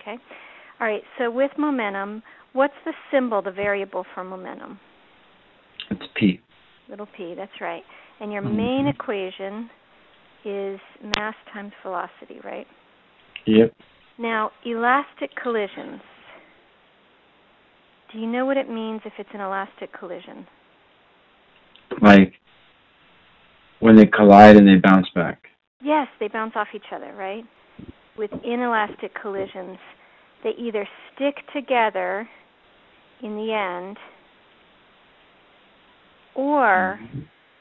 Okay. All right, so with momentum, what's the symbol, the variable for momentum? It's P. Little p, that's right. And your main equation is mass times velocity, right? Yep. Now, elastic collisions. Do you know what it means if it's an elastic collision? Like when they collide and they bounce back. Yes, they bounce off each other, right? With inelastic collisions, they either stick together in the end or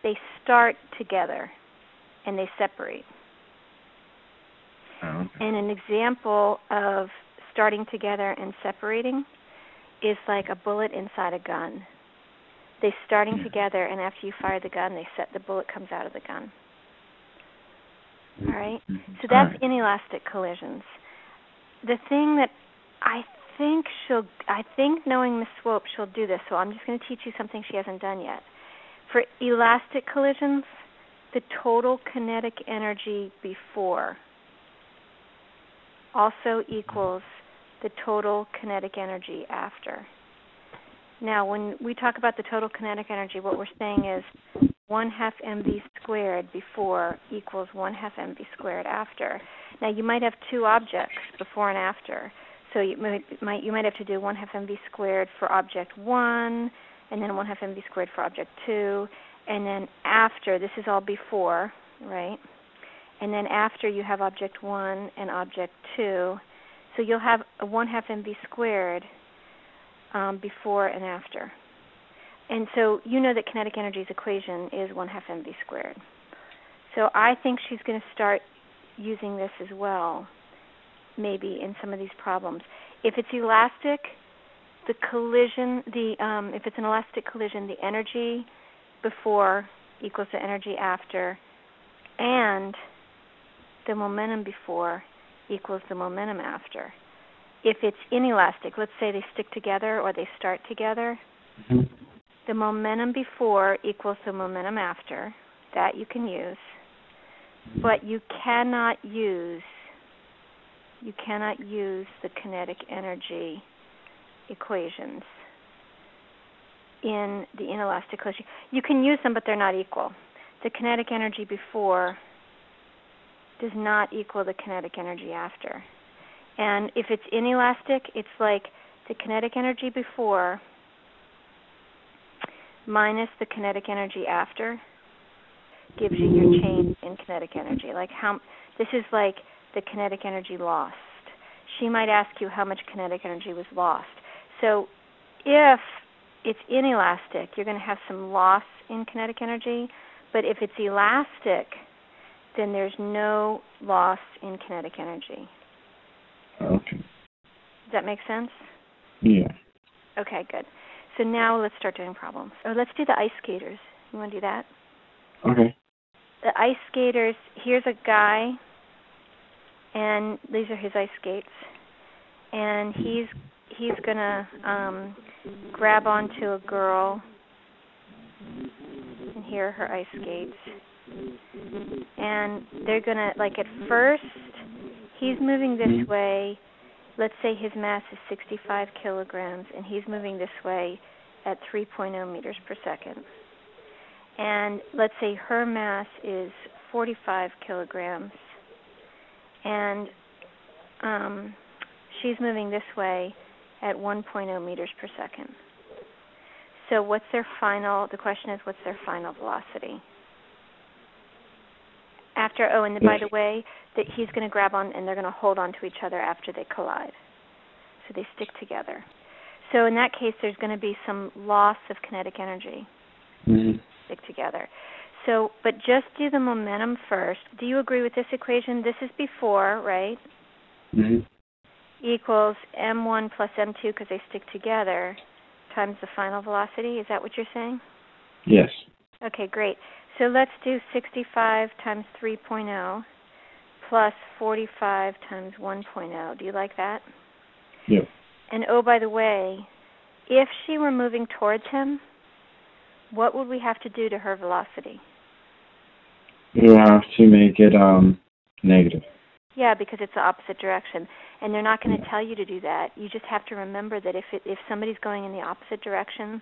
they start together and they separate. Oh, okay. And an example of starting together and separating is like a bullet inside a gun. They're starting together, and after you fire the gun, the bullet comes out of the gun. All right? So that's inelastic collisions. The thing that I think knowing Miss Swope, she'll do this, so I'm just going to teach you something she hasn't done yet. For elastic collisions, the total kinetic energy before also equals the total kinetic energy after. Now, when we talk about the total kinetic energy, what we're saying is 1/2 mv squared before equals 1/2 mv squared after. Now, you might have two objects before and after. So you might have to do 1/2 mv squared for object 1, and then 1/2 mv squared for object 2, and then after, this is all before, right? And then after you have object 1 and object 2. So you'll have a 1/2 mv squared before and after. And so you know that kinetic energy's equation is 1/2 mv squared. So I think she's going to start using this as well, maybe in some of these problems. If it's elastic, the collision, if it's an elastic collision, the energy before equals the energy after, and the momentum before equals the momentum after. If it's inelastic, let's say they stick together or they start together, the momentum before equals the momentum after. That you can use. But you cannot use the kinetic energy equations in the inelastic collision. You can use them, but they're not equal. The kinetic energy before does not equal the kinetic energy after. And if it's inelastic, it's like the kinetic energy before minus the kinetic energy after gives you your change in kinetic energy. This is like the kinetic energy lost. She might ask you how much kinetic energy was lost. So if it's inelastic, you're going to have some loss in kinetic energy, but if it's elastic, then there's no loss in kinetic energy. Okay. Does that make sense? Yeah. Okay, good. So now let's start doing problems. Or let's do the ice skaters. You want to do that? Okay. The ice skaters, here's a guy, and these are his ice skates, and he's going to grab onto a girl, and here are her ice skates. And they're going to, at first, he's moving this way. Let's say his mass is 65 kilograms, and he's moving this way at 3.0 meters per second. And let's say her mass is 45 kilograms, and she's moving this way at 1.0 meters per second. So the question is, what's their final velocity? And by the way, that he's going to grab on and they're going to hold on to each other after they collide. So they stick together. So in that case, there's going to be some loss of kinetic energy. Stick together. So, but just do the momentum first. Do you agree with this equation? This is before, right? Equals m1 plus m2 because they stick together times the final velocity. Is that what you're saying? Yes. Okay, great. So let's do 65 times 3.0 plus 45 times 1.0. Do you like that? Yep. And oh, by the way, if she were moving towards him, what would we have to do to her velocity? We will have to make it negative. Yeah, because it's the opposite direction. And they're not going to tell you to do that. You just have to remember that if somebody's going in the opposite direction,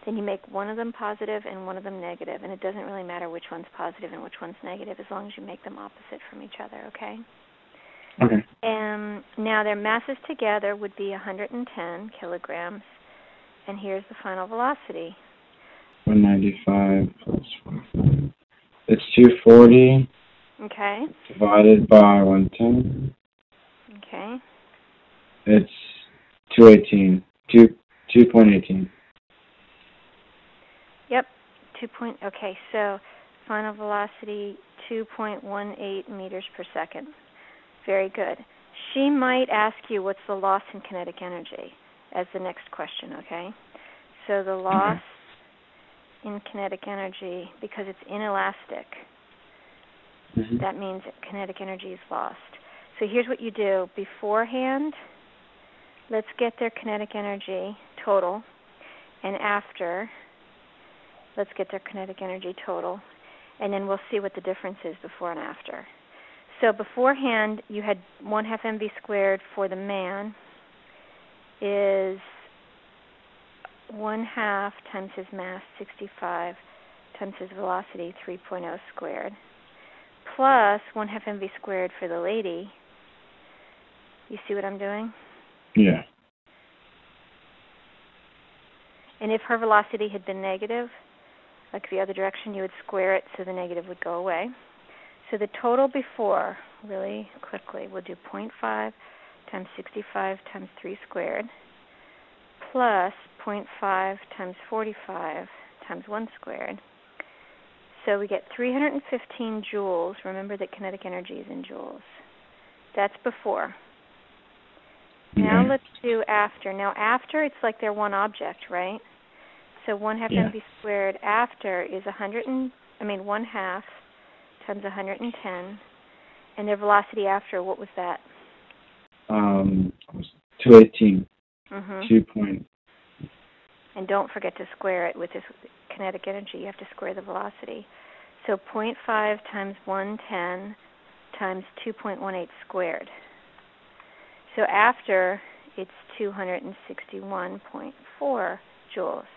then you make one of them positive and one of them negative. And it doesn't really matter which one's positive and which one's negative as long as you make them opposite from each other, okay? Okay. And now their masses together would be 110 kilograms. And here's the final velocity. 195 plus 45. It's 240. Okay. Divided by 110. Okay. It's 218. 2.18. Yep. Okay, so final velocity 2.18 meters per second. Very good. She might ask you what's the loss in kinetic energy as the next question, okay? So the loss in kinetic energy, because it's inelastic, that means that kinetic energy is lost. So here's what you do. Beforehand, let's get their kinetic energy total, and after, let's get their kinetic energy total, and then we'll see what the difference is before and after. So beforehand, you had 1/2 mv squared for the man is 1/2 times his mass, 65, times his velocity, 3.0 squared, plus 1/2 mv squared for the lady. You see what I'm doing? Yeah. And if her velocity had been negative, like the other direction, you would square it so the negative would go away. So the total before, really quickly, we'll do 0.5 times 65 times 3 squared plus 0.5 times 45 times 1 squared. So we get 315 joules. Remember that kinetic energy is in joules. That's before. Now let's do after. Now after, it's like they're one object, right? So 1/2 mv squared after is 1/2 times 110, and their velocity after, what was that? 218. 2 And don't forget to square it with this kinetic energy. You have to square the velocity. So 0.5 times 110 times 2.18 squared. So after, it's 261.4 joules.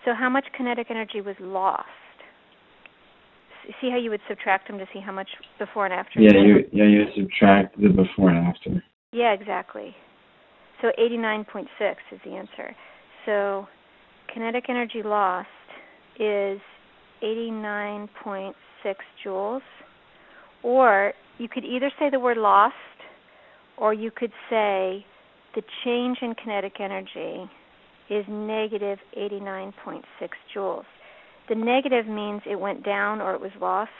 So how much kinetic energy was lost? See how you would subtract them to see how much before and after? You subtract the before and after. Yeah, exactly. So 89.6 is the answer. So kinetic energy lost is 89.6 joules. Or you could either say the word lost, or you could say the change in kinetic energy is negative 89.6 joules. The negative means it went down or it was lost.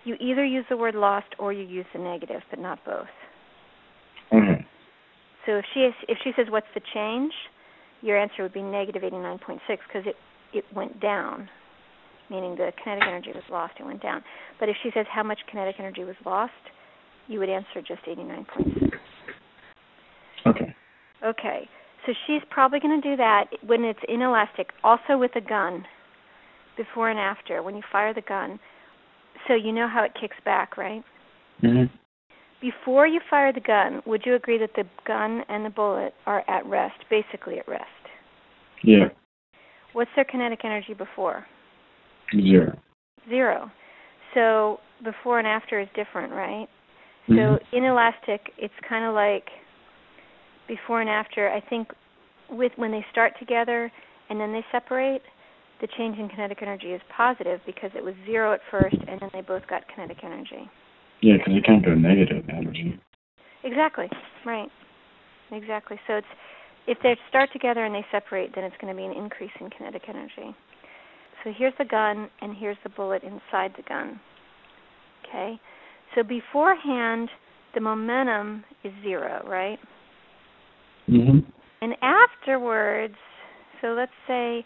You either use the word lost or you use the negative, but not both. Okay. So if she says, what's the change, your answer would be negative 89.6 because it went down, meaning the kinetic energy was lost, it went down. But if she says how much kinetic energy was lost, you would answer just 89.6. Okay. Okay. So she's probably going to do that when it's inelastic, also with a gun, before and after, when you fire the gun. So you know how it kicks back, right? Before you fire the gun, would you agree that the gun and the bullet are at rest, basically at rest? Yeah. What's their kinetic energy before? 0. 0. So before and after is different, right? So inelastic, it's kind of like before and after. I think when they start together and then they separate, the change in kinetic energy is positive because it was 0 at first and then they both got kinetic energy. Yeah, because it can't go negative energy. Exactly. Right. Exactly. So if they start together and they separate, then it's going to be an increase in kinetic energy. So here's the gun and here's the bullet inside the gun. Okay? So beforehand, the momentum is 0, right? And afterwards, so let's say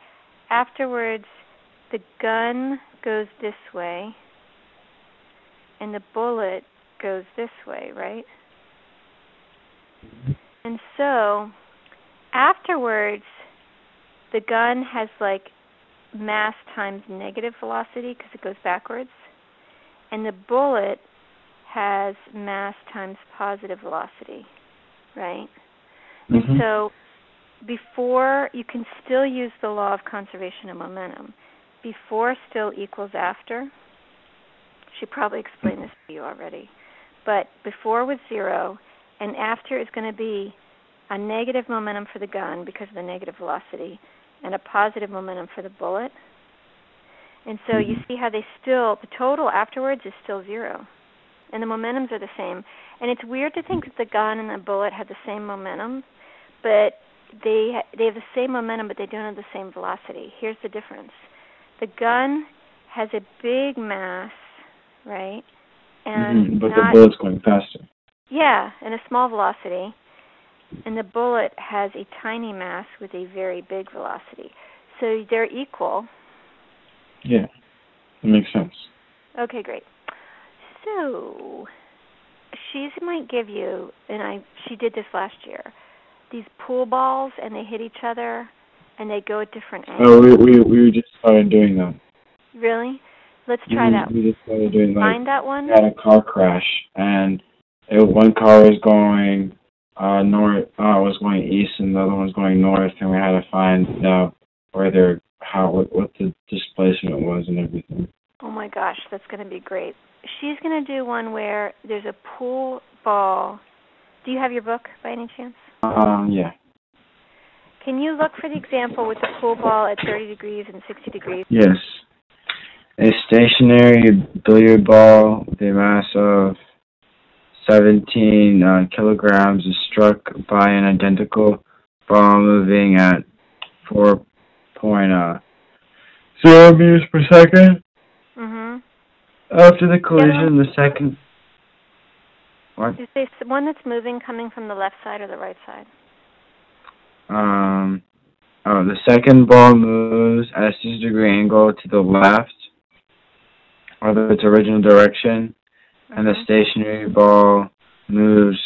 afterwards the gun goes this way and the bullet goes this way, right? And so afterwards, the gun has like mass times negative velocity because it goes backwards, and the bullet has mass times positive velocity. right? Mm-hmm. And so before, you can still use the law of conservation of momentum. Before still equals after. She probably explained this to you already. But before was 0, and after is going to be a negative momentum for the gun because of the negative velocity, and a positive momentum for the bullet. And so you see how the total afterwards is still 0. And the momentums are the same. And it's weird to think that the gun and the bullet have the same momentum, but they have the same momentum, but they don't have the same velocity. Here's the difference. The gun has a big mass, right? And but the bullet's going faster. Yeah, and a small velocity. And the bullet has a tiny mass with a very big velocity. So they're equal. Yeah, that makes sense. Okay, great. So she might give you, and she did this last year, these pool balls, and they hit each other, and they go at different angles. Oh, we just started doing that. Really? Let's try that. We just started doing that. Find that one? We had a car crash, and one car was going north, was going east, and the other one was going north, and we had to find out what the displacement was and everything. Oh my gosh, that's going to be great. She's going to do one where there's a pool ball. Do you have your book by any chance? Yeah. Can you look for the example with the pool ball at 30 degrees and 60 degrees? Yes. A stationary billiard ball with a mass of 17 kilograms is struck by an identical ball moving at 4.0 meters per second. Mm-hmm. After the collision, the second... What? Is there one that's moving coming from the left side or the right side? The second ball moves at a 60-degree angle to the left of its original direction, and the stationary ball moves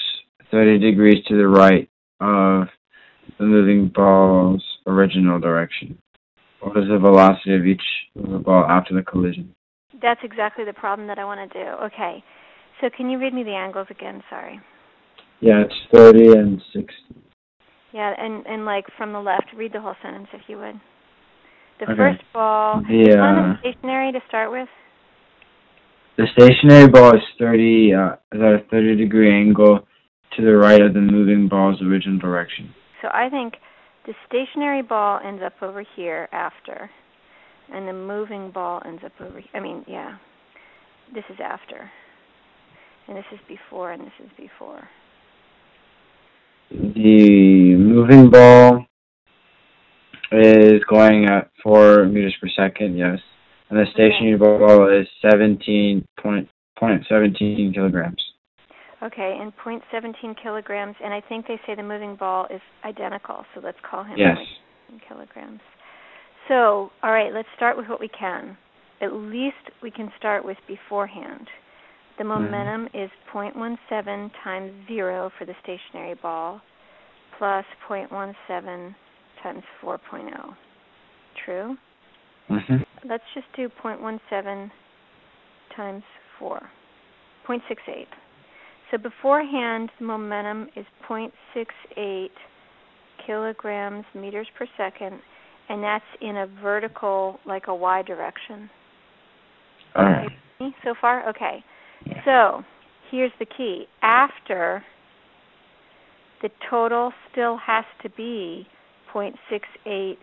30 degrees to the right of the moving ball's original direction. What is the velocity of each ball after the collision? That's exactly the problem that I want to do. Okay. So can you read me the angles again? Sorry. Yeah, it's 30 and 60. Yeah, and like from the left, read the whole sentence if you would. The Okay. first ball, is one stationary to start with? The stationary ball is at a 30-degree angle to the right of the moving ball's original direction. So I think the stationary ball ends up over here after, and the moving ball ends up over here. This is after. And this is before, and this is before. The moving ball is going at 4 meters per second, yes. And the stationary ball is 17 kilograms. Okay, and 0.17 kilograms, and I think they say the moving ball is identical, so let's call him 0.17 kilograms. So, all right, let's start with what we can. At least we can start with beforehand. The momentum is 0.17 times 0 for the stationary ball, plus 0.17 times 4.0. True? Mm-hmm. Let's just do 0.17 times 4, 0.68. So beforehand, the momentum is 0.68 kilograms meters per second, and that's in a vertical, like a Y direction. All right. Okay, so far? Okay. So here's the key. After, the total still has to be 0.68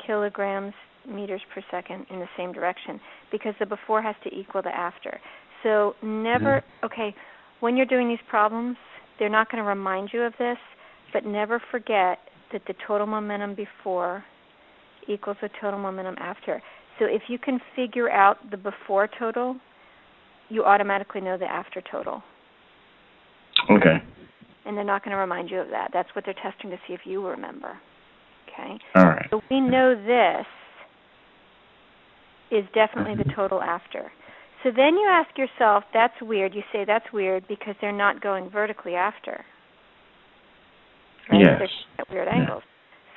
kilograms meters per second in the same direction, because the before has to equal the after. So never, when you're doing these problems, they're not going to remind you of this, but never forget that the total momentum before equals the total momentum after. So if you can figure out the before total, you automatically know the after total. Okay. And they're not going to remind you of that. That's what they're testing to see if you remember. Okay? All right. So we know this is definitely the total after. So then you ask yourself, that's weird. You say that's weird because they're not going vertically after. Right? Yes. They're at weird angles.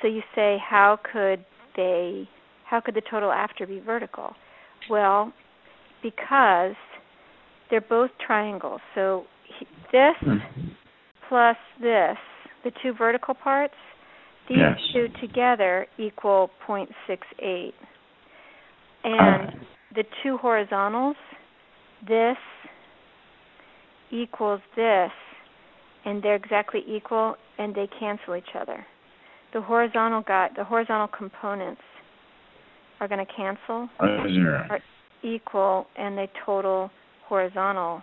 So you say, how could the total after be vertical? Well, because they're both triangles. So this plus this the two vertical parts, these Yes. two together equal 0.68. And the two horizontals, this equals this, and they're exactly equal, and they cancel each other. The horizontal components are going to cancel, 0. are equal, and the total horizontal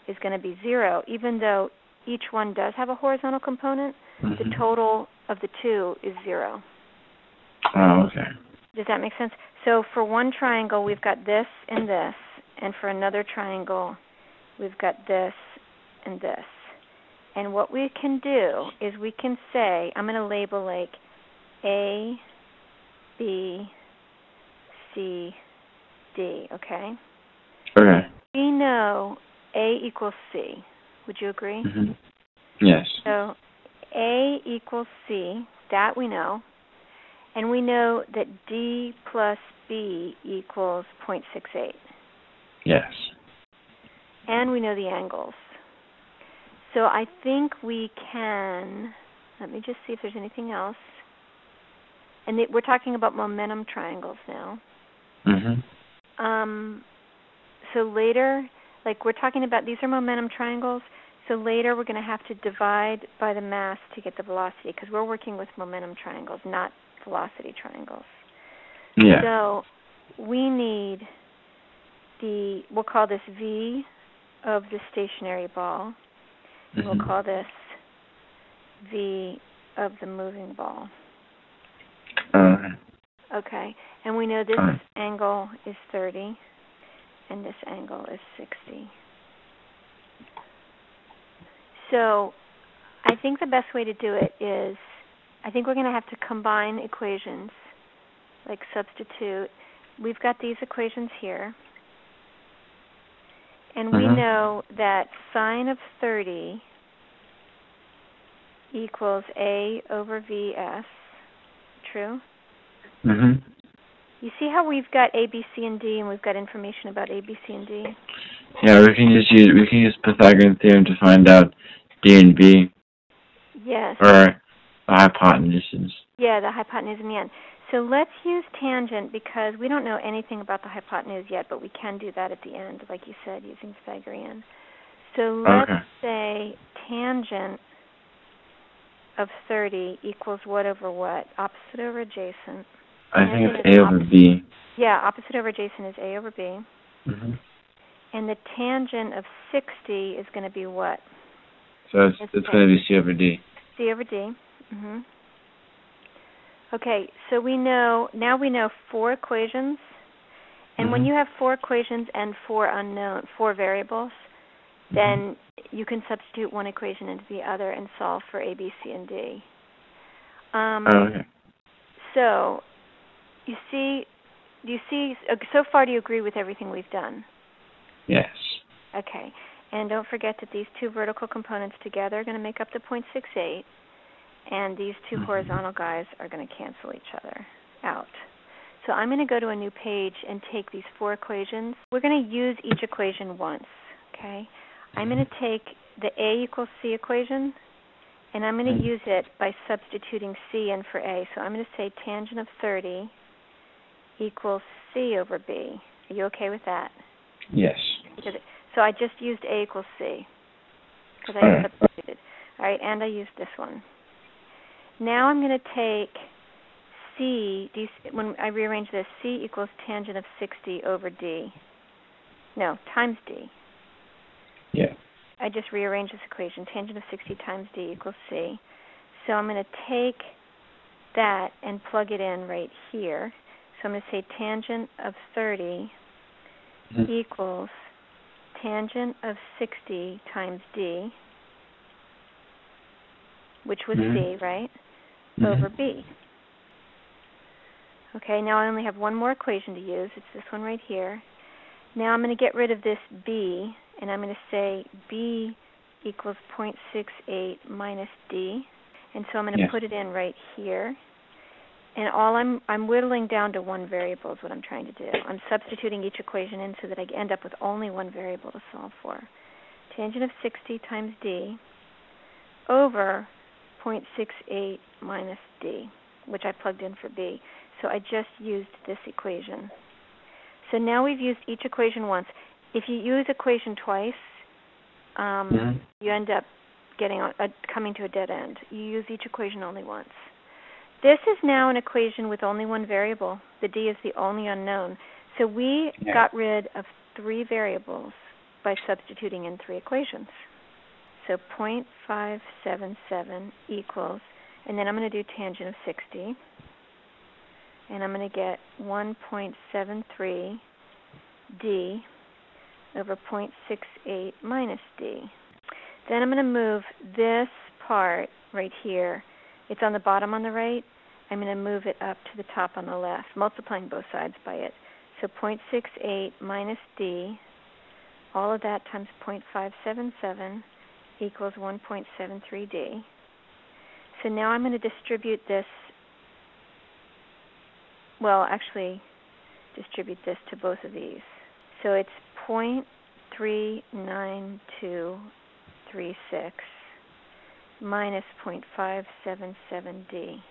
is going to be 0, even though each one does have a horizontal component. The total of the two is 0. Oh, okay. Does that make sense? So for one triangle, we've got this and this, and for another triangle, we've got this and this. And what we can do is we can say, I'm going to label like A, B, C, D, okay? Okay. We know A equals C. Would you agree? Yes. So A equals C, that we know. And we know that D plus B equals 0.68. Yes. And we know the angles. So I think we can, let me just see if there's anything else. And we're talking about momentum triangles now. So later, like we're talking about, these are momentum triangles. So later we're going to have to divide by the mass to get the velocity, because we're working with momentum triangles, not velocity triangles. Yeah. So we need we'll call this V of the stationary ball. We'll call this V of the moving ball. Okay. And we know this angle is 30, and this angle is 60. So I think the best way to do it is, I think we're going to have to combine equations, like substitute. We've got these equations here. And we know that sine of 30 equals A over VS. True? You see how we've got A, B, C, and D, and we've got information about A, B, C, and D? Yeah, we can use Pythagorean theorem to find out D and B. Yes. Or the hypotenuses. Yeah, the hypotenuse in the end. So let's use tangent, because we don't know anything about the hypotenuse yet, but we can do that at the end, like you said, using Pythagorean. So let's say tangent of 30 equals what over what? Opposite over adjacent. I think it's A over B. Yeah, opposite over adjacent is A over B. And the tangent of 60 is going to be what? So it's going to be C over D. C over D. Okay, so we know 4 equations. And when you have 4 equations and 4 variables, then you can substitute one equation into the other and solve for A, B, C, and D. So you see, so far do you agree with everything we've done? Yes. Okay. And don't forget that these two vertical components together are going to make up the 0.68, and these two horizontal guys are going to cancel each other out. So I'm going to go to a new page and take these 4 equations. We're going to use each equation once, okay? I'm going to take the A equals C equation, and I'm going to use it by substituting C in for A. So I'm going to say tangent of 30 equals C over B. Are you okay with that? Yes. So I just used A equals C, because I substituted. All right, and I used this one. Now I'm going to take C, when I rearrange this, C equals tangent of 60 over D. No, times D. Yeah. I just rearranged this equation. Tangent of 60 times D equals C. So I'm going to take that and plug it in right here. So I'm going to say tangent of 30 equals tangent of 60 times D, which was C, right, over B. Okay, now I only have one more equation to use. It's this one right here. Now I'm going to get rid of this B, and I'm going to say B equals 0.68 minus D. And so I'm going to put it in right here. And I'm whittling down to one variable is what I'm trying to do. I'm substituting each equation in so that I end up with only one variable to solve for. Tangent of 60 times D over 0.68 minus d, which I plugged in for b. So I just used this equation. So now we've used each equation once. If you use equation twice, you end up coming to a dead end. You use each equation only once. This is now an equation with only one variable. The d is the only unknown. So we got rid of 3 variables by substituting in 3 equations. So 0.577 equals, and then I'm going to do tangent of 60, and I'm going to get 1.73 d over 0.68 minus d. Then I'm going to move this part right here. It's on the bottom on the right. I'm going to move it up to the top on the left, multiplying both sides by it. So 0.68 minus d, all of that times 0.577 equals 1.73 d. So now I'm going to distribute this, distribute this to both of these. So it's 0.39236 minus 0.577d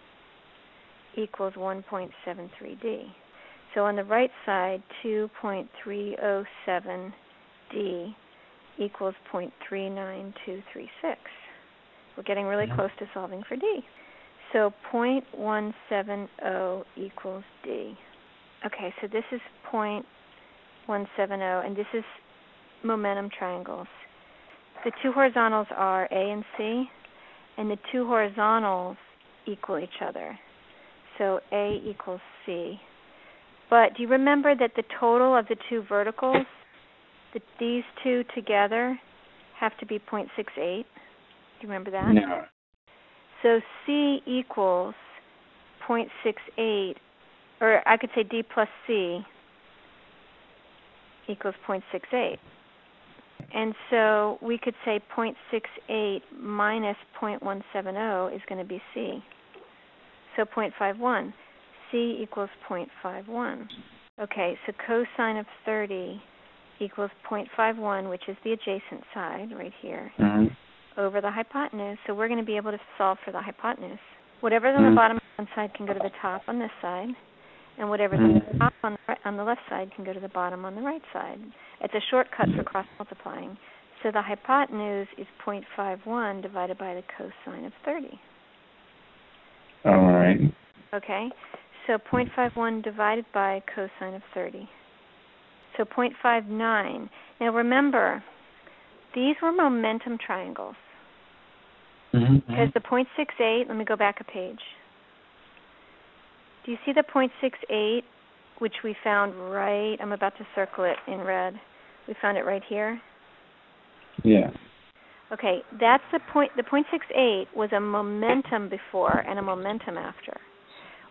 equals 1.73d. So on the right side, 2.307d equals 0.39236. We're getting really close to solving for d. So 0.170 equals d. Okay, so this is 0.170, and this is momentum triangles. The 2 horizontals are A and C, and the 2 horizontals equal each other. So A equals C. But do you remember that the total of the 2 verticals, these 2 together, have to be 0.68? Do you remember that? No. So C equals 0.68, or I could say D plus C equals 0.68. And so we could say 0.68 minus 0.170 is going to be C. So 0.51. C equals 0.51. Okay, so cosine of 30 equals 0.51, which is the adjacent side right here, over the hypotenuse. So we're going to be able to solve for the hypotenuse. Whatever's on the bottom on one side can go to the top on this side, and whatever's on the top on the left side can go to the bottom on the right side. It's a shortcut for cross-multiplying. So the hypotenuse is 0.51 divided by the cosine of 30. All right. Okay, so 0.51 divided by cosine of 30. So 0.59. Now remember, these were momentum triangles. Because the 0.68, let me go back a page. Do you see the 0.68, which we found right, I'm about to circle it in red. We found it right here? Yeah. Okay, that's the point. The 0.68 was a momentum before and a momentum after.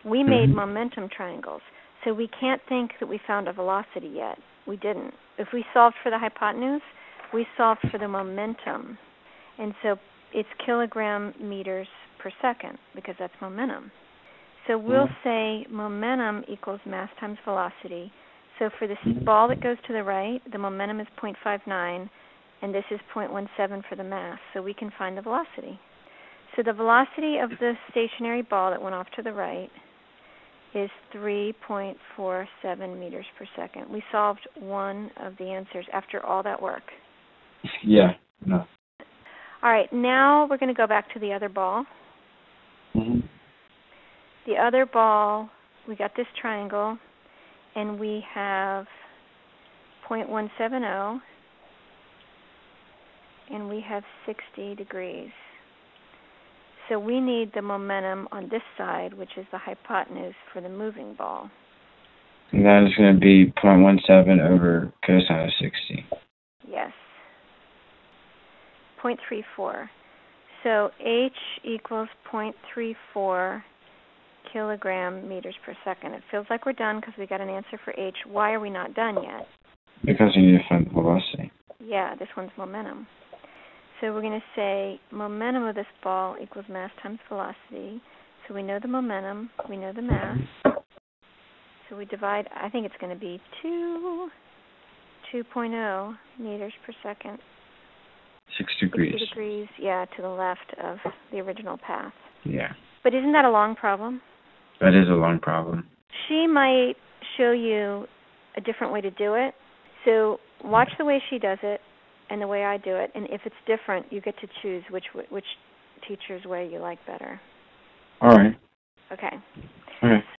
We made momentum triangles, so we can't think that we found a velocity yet. We didn't. If we solved for the hypotenuse, we solved for the momentum. And so it's kilogram meters per second because that's momentum. So we'll say momentum equals mass times velocity. So for this ball that goes to the right, the momentum is 0.59, and this is 0.17 for the mass. So we can find the velocity. So the velocity of the stationary ball that went off to the right is 3.47 meters per second. We solved one of the answers after all that work. Yeah. No. All right, now we're going to go back to the other ball. The other ball, we got this triangle, and we have 0.170, and we have 60 degrees. So we need the momentum on this side, which is the hypotenuse for the moving ball. And that is going to be 0.17 over cosine of 60. Yes. 0.34. So H equals 0.34 kilogram meters per second. It feels like we're done because we got an answer for H. Why are we not done yet? Because you need to find the velocity. Yeah, this one's momentum. So we're going to say momentum of this ball equals mass times velocity. So we know the momentum, we know the mass. So we divide, I think it's going to be 2.0 meters per second. 6 degrees. 60 degrees, yeah, to the left of the original path. Yeah. But isn't that a long problem? That is a long problem. She might show you a different way to do it. So watch the way she does it and the way I do it. And if it's different, you get to choose which teacher's way you like better. All right. Okay. Okay.